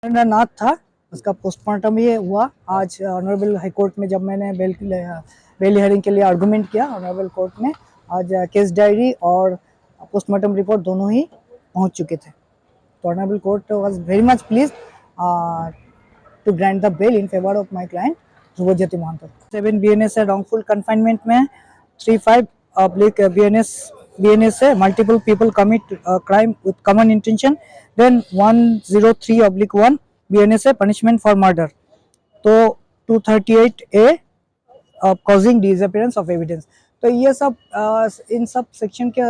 नाथ था, उसका पोस्टमार्टम ये हुआ आज ऑनरेबल हाई कोर्ट में। जब मैंने बेल हियरिंग के लिए आर्गुमेंट किया ऑनरेबल कोर्ट में, आज केस डायरी और पोस्टमार्टम रिपोर्ट दोनों ही पहुंच चुके थे। तो honourable court was very much pleased to grant the bail in favour of my client Dhrubajyoti Mahanta. 7 BNS है रॉन्गफुल कन्फाइनमेंट में, 35 ऑब्लिक BNS है multiple people commit crime with common intention, then 103/1 BNS है पनिशमेंट फॉर मर्डर। तो 238A causing disappearance of evidence. तो ये सब इन sub section के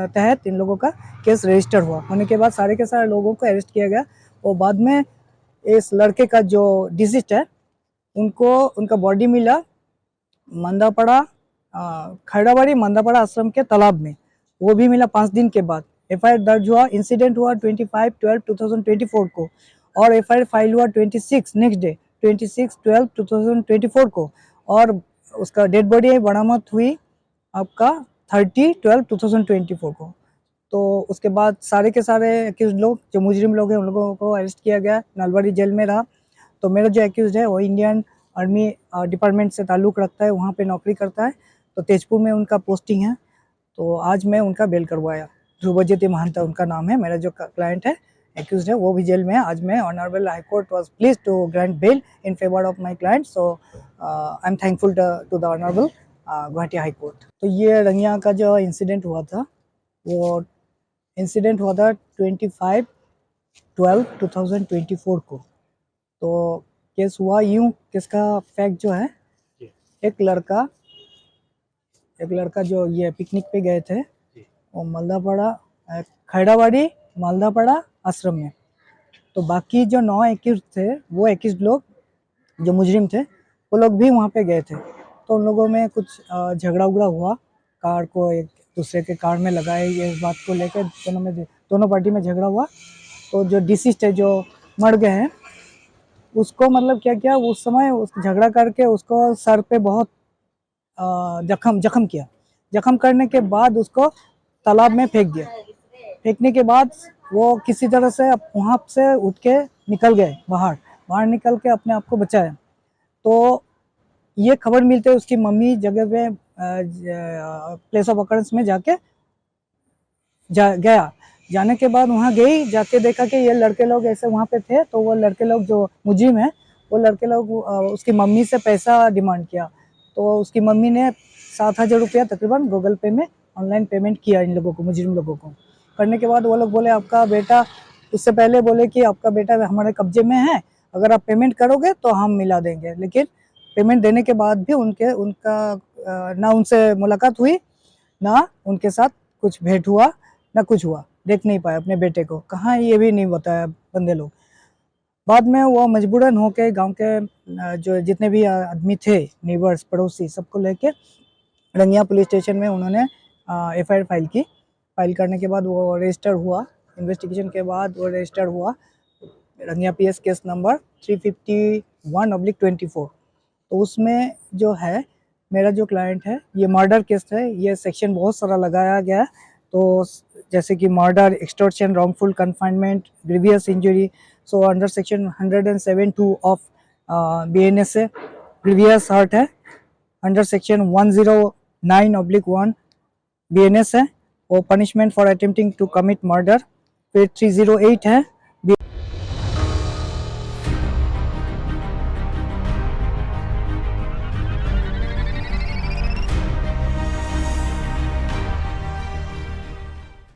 तहत इन लोगों का केस रजिस्टर हुआ। होने के बाद सारे के सारे लोगों को अरेस्ट किया गया और बाद में इस लड़के का जो डिसीज है उनको उनका बॉडी मिला मंदापड़ा खैड़ाबाड़ी मंदापड़ा आश्रम के तालाब में, वो भी मिला 5 दिन के बाद। FIR दर्ज हुआ, इंसिडेंट हुआ 25/12/2024 को और FIR फाइल हुआ 26 नेक्स्ट डे 26/12/2024 को और उसका डेड बॉडी बरामद हुई आपका 30/12/2024 को। तो उसके बाद सारे के सारे एक्यूज लोग जो मुजरिम लोग हैं उन लोगों को अरेस्ट किया गया, नलबाड़ी जेल में रहा। तो मेरा जो एक्यूज है वो इंडियन आर्मी डिपार्टमेंट से ताल्लुक़ रखता है, वहाँ पे नौकरी करता है, तो तेजपुर में उनका पोस्टिंग है। तो आज मैं उनका बेल करवाया, ध्रुवज्योति महांतो उनका नाम है। मेरा जो क्लाइंट है एक्यूज है वो भी जेल में है। आज मैं honourable high court was please to grant bail in favour of my client, so I am thankful to the honourable Guwahati high court. तो ये रंगिया का जो इंसिडेंट हुआ था वो इंसिडेंट हुआ था 25/12/2024 को। तो केस हुआ यूं, केस का फैक्ट जो है, एक लड़का जो ये पिकनिक पे गए थे वो मालदापाड़ा खैड़ाबाड़ी मालदापाड़ा आश्रम में। तो बाकी जो 9 एक्यूज थे वो एक्यूज लोग जो मुजरिम थे वो लोग भी वहाँ पे गए थे। तो उन लोगों में कुछ झगड़ा उगड़ा हुआ, कार को एक दूसरे के कार में लगाए, ये इस बात को लेकर दोनों पार्टी में झगड़ा हुआ। तो जो डिसीज्ड है जो मर गए हैं उसको मतलब क्या किया उस समय, उस झगड़ा करके उसको सर पे बहुत जख्म किया। जख्म करने के बाद उसको तालाब में फेंक दिया। फेंकने के बाद वो किसी तरह से वहाँ से उठ के निकल गए बाहर निकल के अपने आप को बचाया। तो ये खबर मिलते उसकी मम्मी जगह पे प्लेस ऑफ अकरेंस में गया। जाने के बाद वहाँ गई, जाके देखा कि ये लड़के लोग ऐसे वहाँ पे थे। तो वो लड़के लोग जो मुजरिम है वो लड़के लोग उसकी मम्मी से पैसा डिमांड किया। तो उसकी मम्मी ने 7,000 रुपया तकरीबन गूगल पे में ऑनलाइन पेमेंट किया इन लोगों को, मुजरिम लोगों को। करने के बाद वो लोग बोले आपका बेटा, उससे पहले बोले कि आपका बेटा हमारे कब्जे में है, अगर आप पेमेंट करोगे तो हम मिला देंगे। लेकिन पेमेंट देने के बाद भी उनका ना उनसे मुलाकात हुई, ना उनके साथ कुछ भेंट हुआ, ना कुछ हुआ। देख नहीं पाए अपने बेटे को, कहाँ ये भी नहीं बताया बंदे लोग। बाद में वो मजबूरन होके गांव के जो जितने भी आदमी थे, नेबर्स पड़ोसी, सबको लेके रंगिया पुलिस स्टेशन में उन्होंने FIR फाइल करने के बाद वो रजिस्टर हुआ। इन्वेस्टिगेशन के बाद वो रजिस्टर हुआ रंगिया PS केस नंबर 351/24। तो उसमें जो है मेरा जो क्लाइंट है ये मर्डर केस है। ये सेक्शन बहुत सारा लगाया गया है, तो जैसे कि murder, extortion, wrongful confinement, grievous injury. So under section 107(2) of BNS है ग्रीवियस हर्ट है। अंडर सेक्शन 109/1 BNS है, और punishment for attempting to commit murder. फिर 308 है